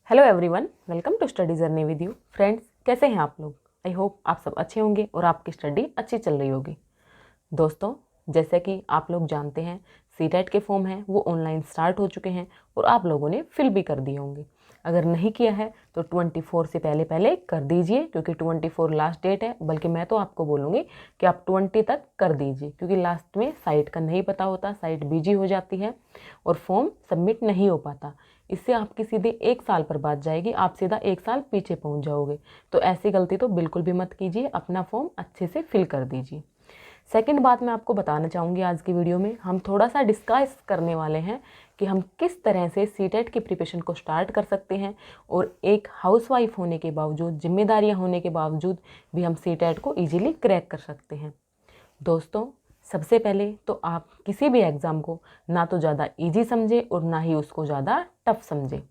Hello everyone, welcome to study journey with you. Friends, कैसे हैं आप लोग? आई होप आप सब अच्छे होंगे और आपकी स्टडी अच्छी चल रही होगी। दोस्तों, जैसे कि आप लोग जानते हैं, सीटेट के फॉर्म हैं वो ऑनलाइन स्टार्ट हो चुके हैं और आप लोगों ने फिल भी कर दिए होंगे। अगर नहीं किया है तो 24 से पहले पहले कर दीजिए, क्योंकि 24 लास्ट डेट है। बल्कि मैं तो आपको बोलूँगी कि आप 20 तक कर दीजिए, क्योंकि लास्ट में साइट का नहीं पता होता, साइट बिजी हो जाती है और फॉर्म सबमिट नहीं हो पाता। इससे आपकी सीधे 1 साल पर बात जाएगी, आप सीधा 1 साल पीछे पहुंच जाओगे। तो ऐसी गलती तो बिल्कुल भी मत कीजिए, अपना फॉर्म अच्छे से फिल कर दीजिए। सेकंड बात मैं आपको बताना चाहूँगी, आज की वीडियो में हम थोड़ा सा डिस्कस करने वाले हैं कि हम किस तरह से सीटेट की प्रिपरेशन को स्टार्ट कर सकते हैं और एक हाउसवाइफ होने के बावजूद, जिम्मेदारियां होने के बावजूद भी हम सीटेट को ईजिली क्रैक कर सकते हैं। दोस्तों, सबसे पहले तो आप किसी भी एग्ज़ाम को ना तो ज़्यादा इजी समझे और ना ही उसको ज़्यादा टफ समझे।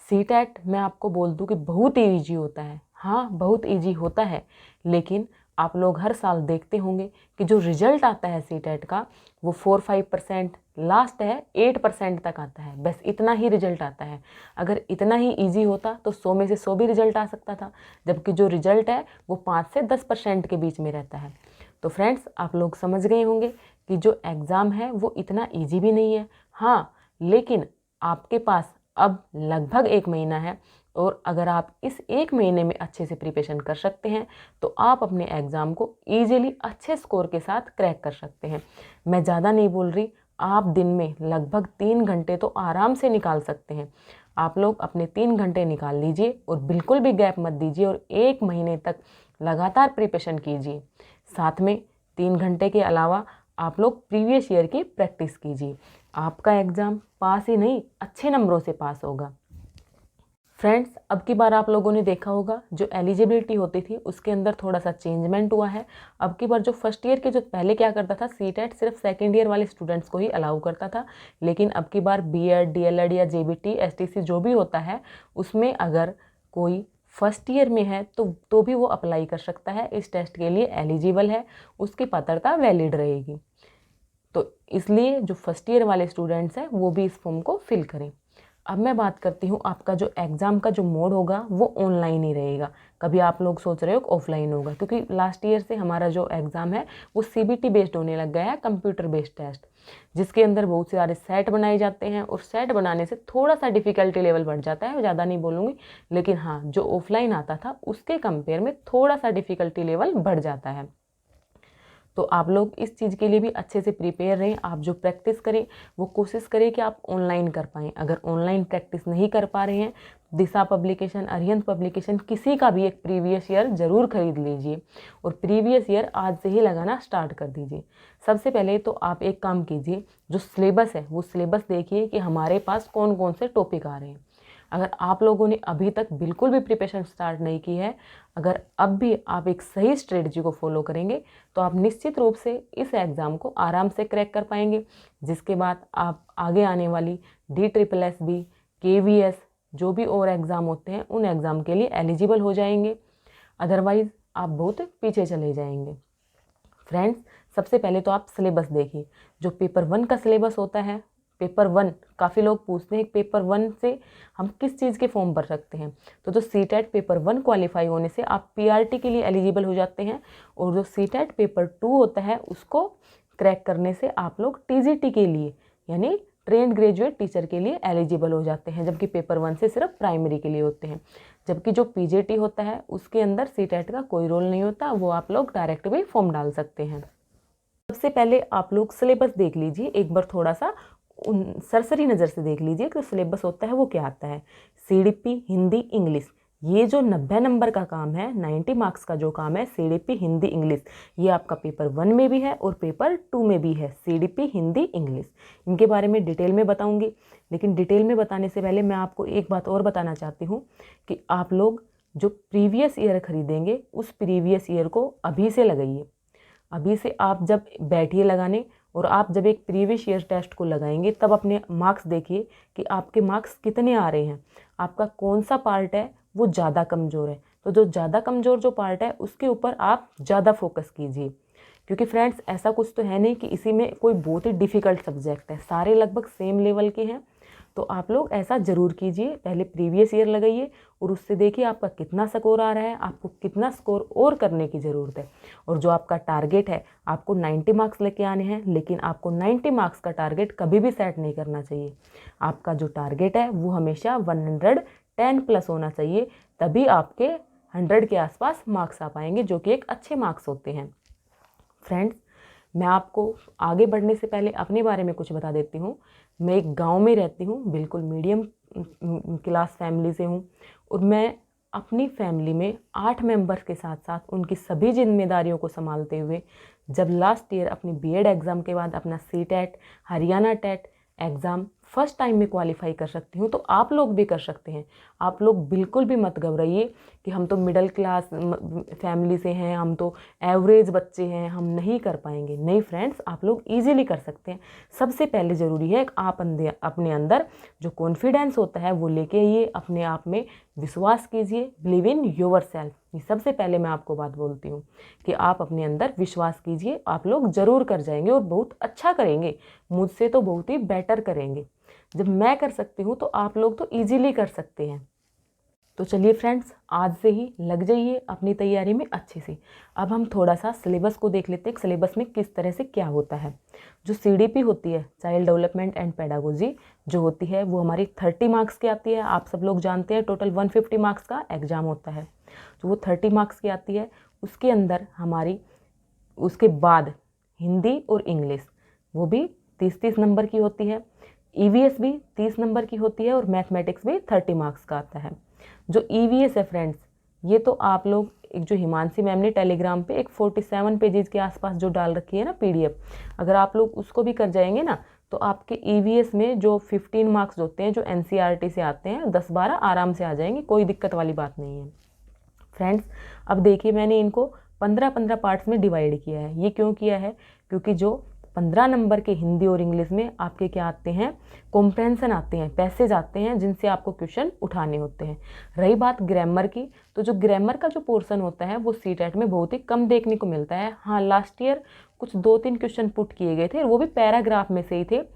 सीटेट मैं आपको बोल दूं कि बहुत ही ईजी होता है। हाँ, बहुत ईजी होता है, लेकिन आप लोग हर साल देखते होंगे कि जो रिजल्ट आता है सीटेट का वो 4-5%, लास्ट है 8% तक आता है। बस इतना ही रिजल्ट आता है। अगर इतना ही ईजी होता तो 100 में से 100 भी रिजल्ट आ सकता था, जबकि जो रिजल्ट है वो 5 से 10% के बीच में रहता है। तो फ्रेंड्स, आप लोग समझ गए होंगे कि जो एग्ज़ाम है वो इतना ईजी भी नहीं है। हाँ, लेकिन आपके पास अब लगभग 1 महीना है और अगर आप इस 1 महीने में अच्छे से प्रिपरेशन कर सकते हैं तो आप अपने एग्ज़ाम को ईजिली अच्छे स्कोर के साथ क्रैक कर सकते हैं। मैं ज़्यादा नहीं बोल रही, आप दिन में लगभग 3 घंटे तो आराम से निकाल सकते हैं। आप लोग अपने 3 घंटे निकाल लीजिए और बिल्कुल भी गैप मत दीजिए और 1 महीने तक लगातार प्रिपरेशन कीजिए। साथ में 3 घंटे के अलावा आप लोग प्रीवियस ईयर की प्रैक्टिस कीजिए। आपका एग्ज़ाम पास ही नहीं, अच्छे नंबरों से पास होगा। फ्रेंड्स, अब की बार आप लोगों ने देखा होगा जो एलिजिबिलिटी होती थी उसके अंदर थोड़ा सा चेंजमेंट हुआ है। अब की बार जो फर्स्ट ईयर के, जो पहले क्या करता था, सीटेट सिर्फ सेकेंड ईयर वाले स्टूडेंट्स को ही अलाउ करता था, लेकिन अब की बार बीएड, डीएलएड या जेबीटी, एसटीसी जो भी होता है, उसमें अगर कोई फर्स्ट ईयर में है तो भी वो अप्लाई कर सकता है। इस टेस्ट के लिए एलिजिबल है, उसकी पात्रता वैलिड रहेगी। तो इसलिए जो फर्स्ट ईयर वाले स्टूडेंट्स हैं वो भी इस फॉर्म को फिल करें। अब मैं बात करती हूँ, आपका जो एग्ज़ाम का जो मोड होगा वो ऑनलाइन ही रहेगा। कभी आप लोग सोच रहे हो ऑफलाइन होगा, क्योंकि लास्ट ईयर से हमारा जो एग्ज़ाम है वो सीबीटी बेस्ड होने लग गया है, कंप्यूटर बेस्ड टेस्ट, जिसके अंदर बहुत सारे सेट बनाए जाते हैं और सेट बनाने से थोड़ा सा डिफ़िकल्टी लेवल बढ़ जाता है। ज़्यादा नहीं बोलूँगी, लेकिन हाँ, जो ऑफलाइन आता था उसके कंपेयर में थोड़ा सा डिफ़िकल्टी लेवल बढ़ जाता है। तो आप लोग इस चीज़ के लिए भी अच्छे से प्रिपेयर रहें। आप जो प्रैक्टिस करें वो कोशिश करें कि आप ऑनलाइन कर पाएँ। अगर ऑनलाइन प्रैक्टिस नहीं कर पा रहे हैं, दिशा पब्लिकेशन, अरिहंत पब्लिकेशन, किसी का भी एक प्रीवियस ईयर ज़रूर खरीद लीजिए और प्रीवियस ईयर आज से ही लगाना स्टार्ट कर दीजिए। सबसे पहले तो आप एक काम कीजिए, जो सिलेबस है वो सिलेबस देखिए कि हमारे पास कौन कौन से टॉपिक आ रहे हैं। अगर आप लोगों ने अभी तक बिल्कुल भी प्रिपरेशन स्टार्ट नहीं की है, अगर अब भी आप एक सही स्ट्रेटजी को फॉलो करेंगे तो आप निश्चित रूप से इस एग्ज़ाम को आराम से क्रैक कर पाएंगे, जिसके बाद आप आगे आने वाली DSSS, KVS, जो भी और एग्ज़ाम होते हैं उन एग्ज़ाम के लिए एलिजिबल हो जाएंगे। अदरवाइज़ आप बहुत पीछे चले जाएंगे। फ्रेंड्स, सबसे पहले तो आप सिलेबस देखिए। जो पेपर 1 का सिलेबस होता है, पेपर 1, काफ़ी लोग पूछते हैं पेपर 1 से हम किस चीज़ के फॉर्म भर सकते हैं। तो जो सीटेट पेपर 1 क्वालिफाई होने से आप पीआरटी के लिए एलिजिबल हो जाते हैं, और जो सीटेट पेपर 2 होता है उसको क्रैक करने से आप लोग टीजीटी के लिए, यानी ट्रेंड ग्रेजुएट टीचर के लिए एलिजिबल हो जाते हैं, जबकि पेपर 1 से सिर्फ प्राइमरी के लिए होते हैं। जबकि जो पीजीटी होता है उसके अंदर सीटेट का कोई रोल नहीं होता, वो आप लोग डायरेक्ट भी फॉर्म डाल सकते हैं। सबसे पहले आप लोग सिलेबस देख लीजिए, एक बार थोड़ा सा सरसरी नज़र से देख लीजिए कि सिलेबस होता है वो क्या आता है। सीडीपी हिंदी इंग्लिश, ये जो 90 नंबर का काम है, 90 मार्क्स का जो काम है, सीडीपी हिंदी इंग्लिश, ये आपका पेपर 1 में भी है और पेपर 2 में भी है। सीडीपी हिंदी इंग्लिश, इनके बारे में डिटेल में बताऊंगी, लेकिन डिटेल में बताने से पहले मैं आपको एक बात और बताना चाहती हूँ कि आप लोग जो प्रीवियस ईयर खरीदेंगे उस प्रीवियस ईयर को अभी से लगाइए। अभी से आप जब बैठिए लगाने और आप जब एक प्रीवियस ईयर टेस्ट को लगाएंगे तब अपने मार्क्स देखिए कि आपके मार्क्स कितने आ रहे हैं, आपका कौन सा पार्ट है वो ज़्यादा कमज़ोर है। तो जो ज़्यादा कमज़ोर जो पार्ट है उसके ऊपर आप ज़्यादा फोकस कीजिए, क्योंकि फ्रेंड्स ऐसा कुछ तो है नहीं कि इसी में कोई बहुत ही डिफ़िकल्ट सब्जेक्ट है, सारे लगभग सेम लेवल के हैं। तो आप लोग ऐसा ज़रूर कीजिए, पहले प्रीवियस ईयर लगाइए और उससे देखिए आपका कितना स्कोर आ रहा है, आपको कितना स्कोर और करने की ज़रूरत है। और जो आपका टारगेट है, आपको 90 मार्क्स लेके आने हैं, लेकिन आपको 90 मार्क्स का टारगेट कभी भी सेट नहीं करना चाहिए। आपका जो टारगेट है वो हमेशा 110 प्लस होना चाहिए, तभी आपके 100 के आसपास मार्क्स आ पाएंगे, जो कि एक अच्छे मार्क्स होते हैं। फ्रेंड्स, मैं आपको आगे बढ़ने से पहले अपने बारे में कुछ बता देती हूँ। मैं एक गांव में रहती हूँ, बिल्कुल मीडियम क्लास फैमिली से हूँ, और मैं अपनी फैमिली में 8 मेंबर्स के साथ साथ उनकी सभी जिम्मेदारियों को संभालते हुए जब लास्ट ईयर अपनी बीएड एग्ज़ाम के बाद अपना CTET, Haryana TET exam first time में क्वालिफाई कर सकती हूँ, तो आप लोग भी कर सकते हैं। आप लोग बिल्कुल भी मत घबराइए कि हम तो मिडिल क्लास फैमिली से हैं, हम तो एवरेज बच्चे हैं, हम नहीं कर पाएंगे। नहीं फ्रेंड्स, आप लोग इजीली कर सकते हैं। सबसे पहले ज़रूरी है कि आप अपने अंदर जो कॉन्फिडेंस होता है वो लेके आइए, अपने आप में विश्वास कीजिए, बिलीव इन योर सेल्फ। ये सबसे पहले मैं आपको बात बोलती हूँ कि आप अपने अंदर विश्वास कीजिए, आप लोग ज़रूर कर जाएंगे और बहुत अच्छा करेंगे, मुझसे तो बहुत ही बेटर करेंगे। जब मैं कर सकती हूँ तो आप लोग तो इजीली कर सकते हैं। तो चलिए फ्रेंड्स, आज से ही लग जाइए अपनी तैयारी में अच्छे से। अब हम थोड़ा सा सिलेबस को देख लेते हैं, सिलेबस में किस तरह से क्या होता है। जो CDP होती है, चाइल्ड डेवलपमेंट एंड पेडागोजी, जो होती है वो हमारी 30 मार्क्स की आती है। आप सब लोग जानते हैं टोटल 150 मार्क्स का एग्जाम होता है, तो वो 30 मार्क्स की आती है। उसके अंदर हमारी उसके बाद हिंदी और इंग्लिश वो भी 30-30 नंबर की होती है। EVS भी 30 नंबर की होती है और मैथमेटिक्स भी 30 मार्क्स का आता है। जो EVS है फ्रेंड्स, ये तो आप लोग एक जो हिमांशी मैम ने टेलीग्राम पे एक 47 पेजेस के आसपास जो डाल रखी है ना PDF, अगर आप लोग उसको भी कर जाएंगे ना तो आपके EVS में जो 15 मार्क्स होते हैं जो NCERT से आते हैं 10-12 आराम से आ जाएंगे, कोई दिक्कत वाली बात नहीं है। फ्रेंड्स, अब देखिए मैंने इनको 15-15 पार्ट्स में डिवाइड किया है। ये क्यों किया है? क्योंकि जो 15 नंबर के हिंदी और इंग्लिश में आपके क्या आते हैं, कॉम्प्रहेंशन आते हैं, पैसेज आते हैं जिनसे आपको क्वेश्चन उठाने होते हैं। रही बात ग्रामर की, तो जो ग्रामर का जो पोर्शन होता है वो सीटेट में बहुत ही कम देखने को मिलता है। हाँ, लास्ट ईयर कुछ 2-3 क्वेश्चन पुट किए गए थे, वो भी पैराग्राफ में से ही थे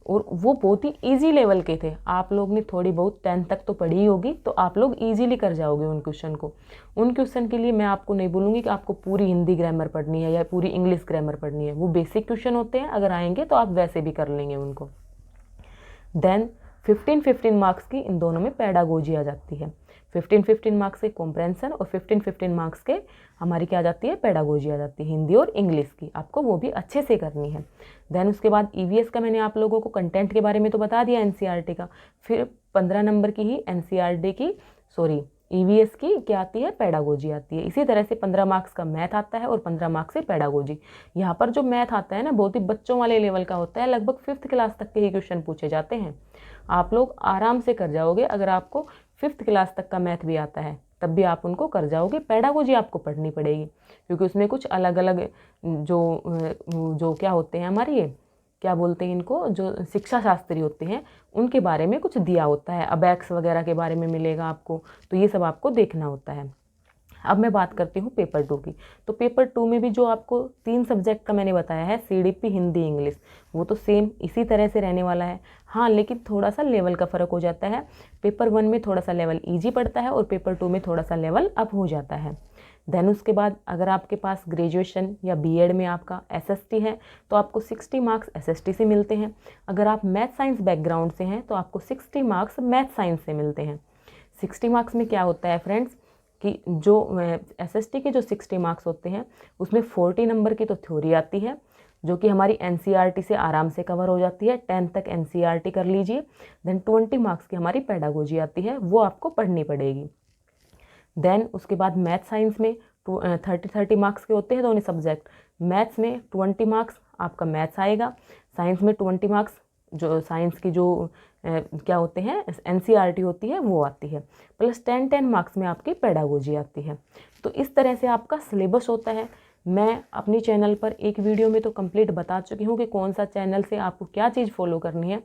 और वो बहुत ही इजी लेवल के थे। आप लोग ने थोड़ी बहुत 10 तक तो पढ़ी ही होगी, तो आप लोग इजीली कर जाओगे उन क्वेश्चन को। उन क्वेश्चन के लिए मैं आपको नहीं बोलूँगी कि आपको पूरी हिंदी ग्रामर पढ़नी है या पूरी इंग्लिश ग्रामर पढ़नी है, वो बेसिक क्वेश्चन होते हैं, अगर आएंगे तो आप वैसे भी कर लेंगे उनको। देन 15-15 मार्क्स की इन दोनों में पेडागोजी आ जाती है। 15-15 मार्क्स के कॉम्प्रहेंशन और 15-15 मार्क्स के हमारी क्या आ जाती है, पेडागोजी आ जाती है, हिंदी और इंग्लिश की। आपको वो भी अच्छे से करनी है। देन उसके बाद EVS का मैंने आप लोगों को कंटेंट के बारे में तो बता दिया NCERT का, फिर 15 नंबर की ही EVS की क्या आती है, पेडागोजी आती है। इसी तरह से 15 मार्क्स का मैथ आता है और 15 मार्क्स से पेडागोजी। यहाँ पर जो मैथ आता है ना बहुत ही बच्चों वाले लेवल का होता है, लगभग 5th क्लास तक के ही क्वेश्चन पूछे जाते हैं। आप लोग आराम से कर जाओगे, अगर आपको 5th क्लास तक का मैथ भी आता है तब भी आप उनको कर जाओगे। पेडागोजी आपको पढ़नी पड़ेगी क्योंकि उसमें कुछ अलग अलग जो क्या होते हैं हमारे, ये क्या बोलते हैं इनको, जो शिक्षा शास्त्री होते हैं उनके बारे में कुछ दिया होता है, अबैक्स वगैरह के बारे में मिलेगा आपको, तो ये सब आपको देखना होता है। अब मैं बात करती हूँ पेपर 2 की। तो पेपर 2 में भी जो आपको 3 सब्जेक्ट का मैंने बताया है, CDP, हिंदी, इंग्लिश, वो तो सेम इसी तरह से रहने वाला है। हाँ, लेकिन थोड़ा सा लेवल का फ़र्क हो जाता है। पेपर 1 में थोड़ा सा लेवल ईजी पड़ता है और पेपर 2 में थोड़ा सा लेवल अप हो जाता है। देन उसके बाद अगर आपके पास ग्रेजुएशन या BEd में आपका SST है तो आपको 60 मार्क्स SST से मिलते हैं। अगर आप मैथ साइंस बैकग्राउंड से हैं तो आपको 60 मार्क्स मैथ साइंस से मिलते हैं। 60 मार्क्स में क्या होता है फ्रेंड्स कि जो SST के जो 60 मार्क्स होते हैं उसमें 40 नंबर की तो थ्योरी आती है जो कि हमारी NCERT से आराम से कवर हो जाती है। 10 तक NCERT कर लीजिए। देन 20 मार्क्स की हमारी पेडागोजी आती है, वो आपको पढ़नी पड़ेगी। देन उसके बाद मैथ साइंस में 30 मार्क्स के होते हैं दोनों सब्जेक्ट। मैथ्स में 20 मार्क्स आपका मैथ्स आएगा, साइंस में 20 मार्क्स जो साइंस की जो क्या होते हैं NCERT होती है वो आती है, प्लस 10 मार्क्स में आपकी पेडागोजी आती है। तो इस तरह से आपका सिलेबस होता है। मैं अपनी चैनल पर एक वीडियो में तो कंप्लीट बता चुकी हूँ कि कौन सा चैनल से आपको क्या चीज़ फॉलो करनी है,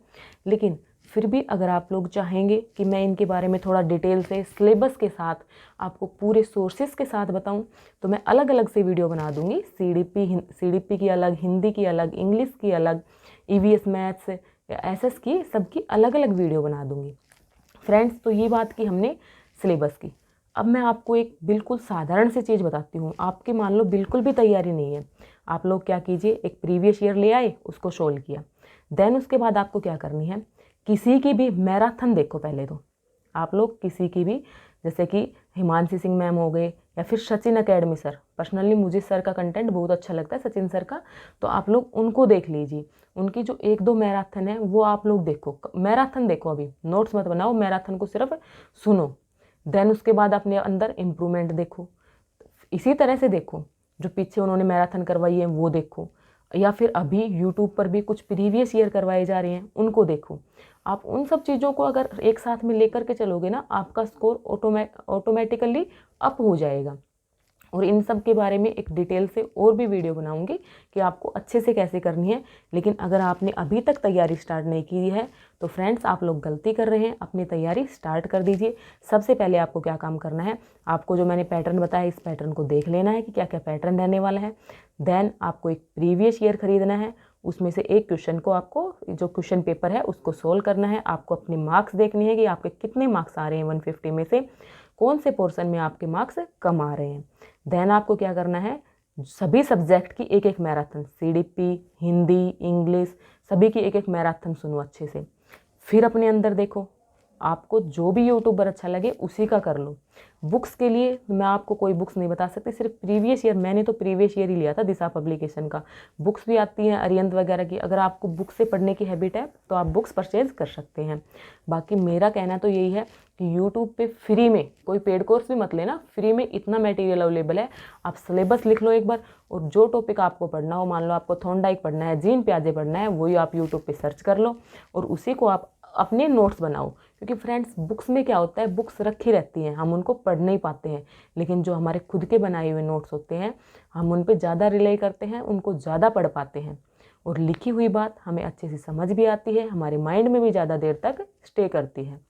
लेकिन फिर भी अगर आप लोग चाहेंगे कि मैं इनके बारे में थोड़ा डिटेल से सिलेबस के साथ आपको पूरे सोर्सेज के साथ बताऊं तो मैं अलग अलग से वीडियो बना दूंगी। CDP की अलग, हिंदी की अलग, इंग्लिश की अलग, EVS मैथ्स, या एसएस की, सबकी अलग अलग वीडियो बना दूंगी। फ्रेंड्स, तो ये बात की हमने सिलेबस की। अब मैं आपको एक बिल्कुल साधारण सी चीज़ बताती हूँ। आपकी मान लो बिल्कुल भी तैयारी नहीं है, आप लोग क्या कीजिए, एक प्रीवियस ईयर ले आए, उसको सोल्व किया। देन उसके बाद आपको क्या करनी है, किसी की भी मैराथन देखो। पहले तो आप लोग किसी की भी, जैसे कि हिमांशी सिंह मैम हो गए या फिर सचिन अकेडमी सर, पर्सनली मुझे सर का कंटेंट बहुत अच्छा लगता है, सचिन सर का, तो आप लोग उनको देख लीजिए। उनकी जो 1-2 मैराथन है वो आप लोग देखो। मैराथन देखो, अभी नोट्स मत बनाओ, मैराथन को सिर्फ सुनो। देन उसके बाद अपने अंदर इम्प्रूवमेंट देखो। इसी तरह से देखो, जो पीछे उन्होंने मैराथन करवाई है वो देखो, या फिर अभी यूट्यूब पर भी कुछ प्रीवियस ईयर करवाए जा रहे हैं उनको देखो। आप उन सब चीज़ों को अगर एक साथ में लेकर के चलोगे ना, आपका स्कोर ऑटोमेटिकली अप हो जाएगा। और इन सब के बारे में एक डिटेल से और भी वीडियो बनाऊंगी कि आपको अच्छे से कैसे करनी है। लेकिन अगर आपने अभी तक तैयारी स्टार्ट नहीं की है तो फ्रेंड्स, आप लोग गलती कर रहे हैं, अपनी तैयारी स्टार्ट कर दीजिए। सबसे पहले आपको क्या काम करना है, आपको जो मैंने पैटर्न बताया, इस पैटर्न को देख लेना है कि क्या क्या पैटर्न रहने वाला है। देन आपको एक प्रीवियस ईयर खरीदना है, उसमें से एक क्वेश्चन को, आपको जो क्वेश्चन पेपर है उसको सोल्व करना है। आपको अपने मार्क्स देखने हैं कि आपके कितने मार्क्स आ रहे हैं 150 में से, कौन से पोर्शन में आपके मार्क्स कम आ रहे हैं। देन आपको क्या करना है, सभी सब्जेक्ट की एक एक मैराथन, सीडीपी, हिंदी, इंग्लिश, सभी की एक एक मैराथन सुनो अच्छे से। फिर अपने अंदर देखो, आपको जो भी यूट्यूबर अच्छा लगे उसी का कर लो। बुक्स के लिए मैं आपको कोई बुक्स नहीं बता सकती, सिर्फ प्रीवियस ईयर, मैंने तो प्रीवियस ईयर ही लिया था दिशा पब्लिकेशन का। बुक्स भी आती हैं अरियंत वगैरह की, अगर आपको बुक से पढ़ने की हैबिट है तो आप बुक्स परचेज कर सकते हैं। बाकी मेरा कहना तो यही है कि यूट्यूब पे फ्री में, कोई पेड कोर्स भी मत लेना, फ्री में इतना मटेरियल अवेलेबल है। आप सिलेबस लिख लो एक बार, और जो टॉपिक आपको पढ़ना हो, मान लो आपको थॉर्नडाइक पढ़ना है, जीन प्याजे पढ़ना है, वही आप यूट्यूब पे सर्च कर लो और उसी को आप अपने नोट्स बनाओ। क्योंकि फ्रेंड्स, बुक्स में क्या होता है, बुक्स रखी रहती हैं, हम उनको पढ़ नहीं पाते हैं। लेकिन जो हमारे खुद के बनाए हुए नोट्स होते हैं, हम उन पर ज़्यादा रिलाई करते हैं, उनको ज़्यादा पढ़ पाते हैं, और लिखी हुई बात हमें अच्छे से समझ भी आती है, हमारे माइंड में भी ज़्यादा देर तक स्टे करती है।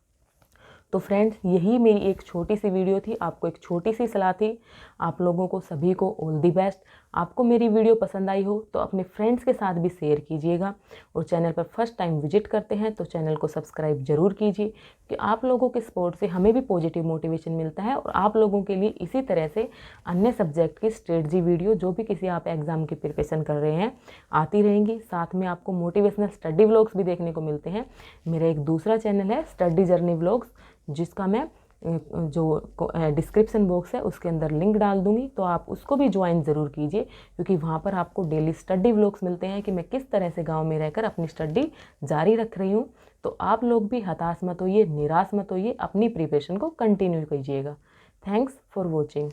तो फ्रेंड्स, यही मेरी एक छोटी सी वीडियो थी, आपको एक छोटी सी सलाह थी। आप लोगों को सभी को ऑल दी बेस्ट। आपको मेरी वीडियो पसंद आई हो तो अपने फ्रेंड्स के साथ भी शेयर कीजिएगा, और चैनल पर फर्स्ट टाइम विजिट करते हैं तो चैनल को सब्सक्राइब जरूर कीजिए, कि आप लोगों के सपोर्ट से हमें भी पॉजिटिव मोटिवेशन मिलता है, और आप लोगों के लिए इसी तरह से अन्य सब्जेक्ट की स्ट्रेटजी वीडियो, जो भी किसी आप एग्ज़ाम की प्रिपरेशन कर रहे हैं, आती रहेंगी। साथ में आपको मोटिवेशनल स्टडी व्लॉग्स भी देखने को मिलते हैं। मेरा एक दूसरा चैनल है स्टडी जर्नी व्लॉग्स, जिसका मैं जो डिस्क्रिप्शन बॉक्स है उसके अंदर लिंक डाल दूंगी, तो आप उसको भी ज्वाइन ज़रूर कीजिए, क्योंकि वहाँ पर आपको डेली स्टडी व्लॉग्स मिलते हैं कि मैं किस तरह से गांव में रहकर अपनी स्टडी जारी रख रही हूँ। तो आप लोग भी हताश मत होइए, निराश मत होइए, अपनी प्रिपरेशन को कंटिन्यू कीजिएगा। Thanks for watching.